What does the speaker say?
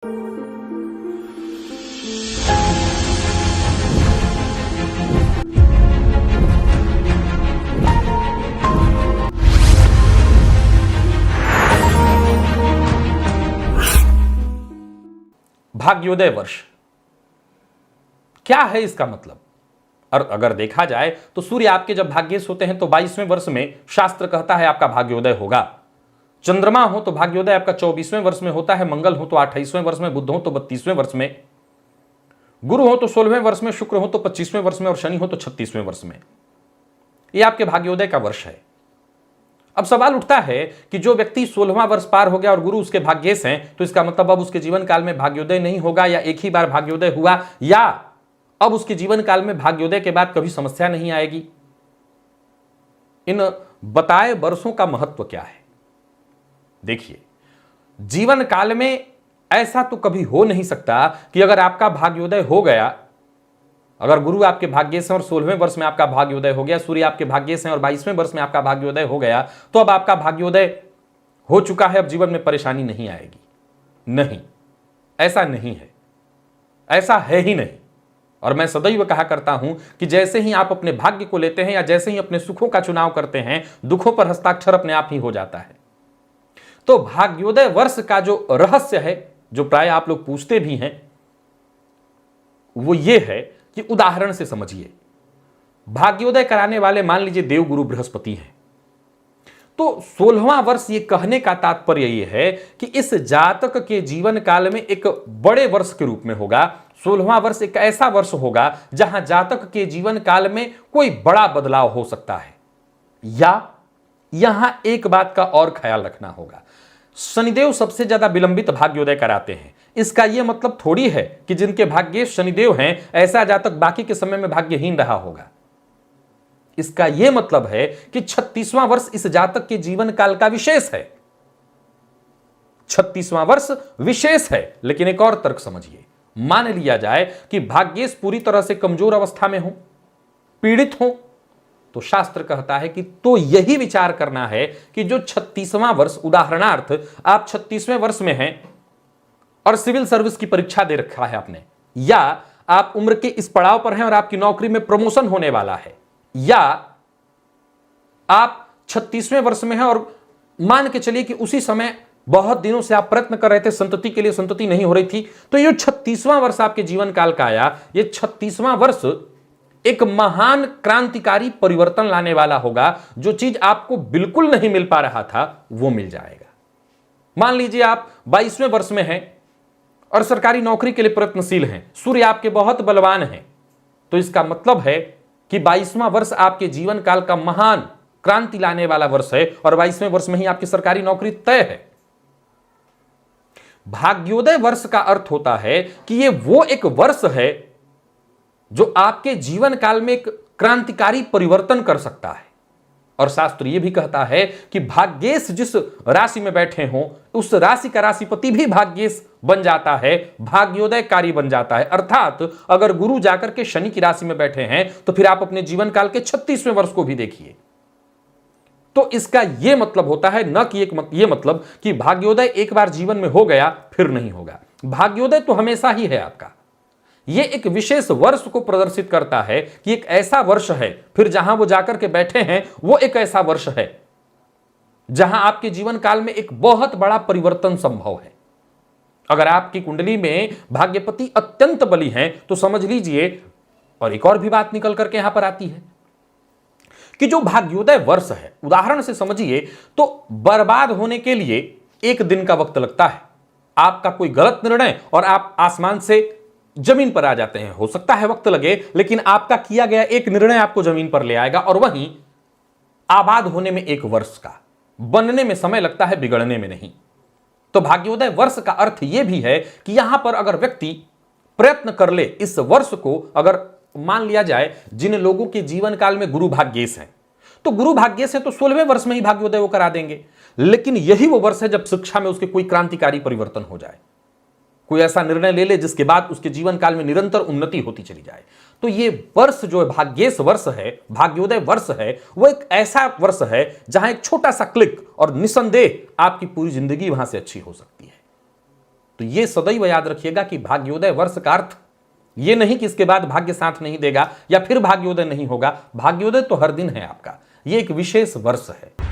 भाग्योदय वर्ष क्या है इसका मतलब? और अगर देखा जाए तो सूर्य आपके जब भाग्येश होते हैं तो 22वें वर्ष में शास्त्र कहता है आपका भाग्योदय होगा। चंद्रमा हो तो भाग्योदय आपका 24वें वर्ष में होता है, मंगल हो तो 28वें वर्ष में, बुध हो तो 32वें वर्ष में, गुरु हो तो 16वें वर्ष में, शुक्र हो तो 25वें वर्ष में और शनि हो तो 36वें वर्ष में। यह आपके भाग्योदय का वर्ष है। अब सवाल उठता है कि जो व्यक्ति 16वां वर्ष पार हो गया और गुरु उसके भाग्येश हैं, तो इसका मतलब अब उसके जीवन काल में भाग्योदय नहीं होगा, या एक ही बार भाग्योदय हुआ, या अब उसके जीवन काल में भाग्योदय के बाद कभी समस्या नहीं आएगी। इन बताए वर्षों का महत्व क्या है? देखिए, जीवन काल में ऐसा तो कभी हो नहीं सकता कि अगर आपका भाग्योदय हो गया, अगर गुरु आपके भाग्येश हैं और 16वें वर्ष में आपका भाग्योदय हो गया, सूर्य आपके भाग्येश हैं और 22वें वर्ष में आपका भाग्योदय हो गया, तो अब आपका भाग्योदय हो चुका है, अब जीवन में परेशानी नहीं आएगी। नहीं, ऐसा नहीं है, ऐसा है ही नहीं। और मैं सदैव कहा करता हूं कि जैसे ही आप अपने भाग्य को लेते हैं या जैसे ही अपने सुखों का चुनाव करते हैं, दुखों पर हस्ताक्षर अपने आप ही हो जाता है। तो भाग्योदय वर्ष का जो रहस्य है, जो प्राय आप लोग पूछते भी हैं, वो ये है कि उदाहरण से समझिए। भाग्योदय कराने वाले मान लीजिए देवगुरु बृहस्पति हैं, तो 16वां वर्ष ये कहने का तात्पर्य ये है कि इस जातक के जीवन काल में एक बड़े वर्ष के रूप में होगा। 16वां वर्ष एक ऐसा वर्ष होगा जहां जातक के जीवन काल में कोई बड़ा बदलाव हो सकता है। या यहां एक बात का और ख्याल रखना होगा, शनिदेव सबसे ज्यादा विलंबित भाग्योदय कराते हैं। इसका यह मतलब थोड़ी है कि जिनके भाग्येश शनिदेव हैं ऐसा जातक बाकी के समय में भाग्यहीन रहा होगा। इसका यह मतलब है कि 36वां वर्ष इस जातक के जीवन काल का विशेष है। 36वां वर्ष विशेष है। लेकिन एक और तर्क समझिए, मान लिया जाए कि भाग्येश पूरी तरह से कमजोर अवस्था में हो, पीड़ित हो, तो शास्त्र कहता है कि तो यही विचार करना है कि जो 36वां वर्ष, उदाहरणार्थ आप 36वें वर्ष में हैं और सिविल सर्विस की परीक्षा दे रखा है आपने, या आप उम्र के इस पड़ाव पर हैं और आपकी नौकरी में प्रमोशन होने वाला है, या आप 36वें वर्ष में हैं और मान के चलिए कि उसी समय बहुत दिनों से आप प्रयत्न कर रहे थे, संतति के लिए संतति नहीं हो रही थी, तो ये 36वां वर्ष आपके जीवन काल का आया। ये 36वां वर्ष एक महान क्रांतिकारी परिवर्तन लाने वाला होगा। जो चीज आपको बिल्कुल नहीं मिल पा रहा था वो मिल जाएगा। मान लीजिए आप 22वें वर्ष में हैं और सरकारी नौकरी के लिए प्रयत्नशील हैं, सूर्य आपके बहुत बलवान हैं, तो इसका मतलब है कि 22वां वर्ष आपके जीवन काल का महान क्रांति लाने वाला वर्ष है और 22वें वर्ष में ही आपकी सरकारी नौकरी तय है। भाग्योदय वर्ष का अर्थ होता है कि यह वो एक वर्ष है जो आपके जीवन काल में एक क्रांतिकारी परिवर्तन कर सकता है। और शास्त्र यह भी कहता है कि भाग्येश जिस राशि में बैठे हों उस राशि का राशिपति भी भाग्येश बन जाता है, भाग्योदयकारी बन जाता है। अर्थात अगर गुरु जाकर के शनि की राशि में बैठे हैं तो फिर आप अपने जीवन काल के 36वें वर्ष को भी देखिए। तो इसका यह मतलब होता है न कि यह मतलब कि भाग्योदय एक बार जीवन में हो गया फिर नहीं होगा। भाग्योदय तो हमेशा ही है आपका। यह एक विशेष वर्ष को प्रदर्शित करता है कि एक ऐसा वर्ष है, फिर जहां वो जाकर के बैठे हैं वो एक ऐसा वर्ष है जहां आपके जीवन काल में एक बहुत बड़ा परिवर्तन संभव है। अगर आपकी कुंडली में भाग्यपति अत्यंत बली हैं तो समझ लीजिए, और एक और भी बात निकल करके यहां पर आती है कि जो भाग्योदय वर्ष है, उदाहरण से समझिए, तो बर्बाद होने के लिए एक दिन का वक्त लगता है। आपका कोई गलत निर्णय और आप आसमान से जमीन पर आ जाते हैं। हो सकता है वक्त लगे, लेकिन आपका किया गया एक निर्णय आपको जमीन पर ले आएगा। और वहीं आबाद होने में एक वर्ष का, बनने में समय लगता है, बिगड़ने में नहीं। तो भाग्योदय वर्ष का अर्थ यह भी है कि यहां पर अगर व्यक्ति प्रयत्न कर ले इस वर्ष को, अगर मान लिया जाए जिन लोगों के जीवन काल में गुरु भाग्येश हैं, तो गुरु भाग्येश है तो 16वें वर्ष में ही भाग्योदय वो करा देंगे। लेकिन यही वो वर्ष है जब शिक्षा में उसके कोई क्रांतिकारी परिवर्तन हो जाए, कोई ऐसा निर्णय ले ले जिसके बाद उसके जीवन काल में निरंतर उन्नति होती चली जाए। तो ये वर्ष जो भाग्येश वर्ष है, भाग्योदय वर्ष है, वो एक ऐसा वर्ष है जहां एक छोटा सा क्लिक और निसंदेह आपकी पूरी जिंदगी वहां से अच्छी हो सकती है। तो ये सदैव याद रखिएगा कि भाग्योदय वर्ष का अर्थ ये नहीं कि इसके बाद भाग्य साथ नहीं देगा या फिर भाग्योदय नहीं होगा। भाग्योदय तो हर दिन है आपका, ये एक विशेष वर्ष है।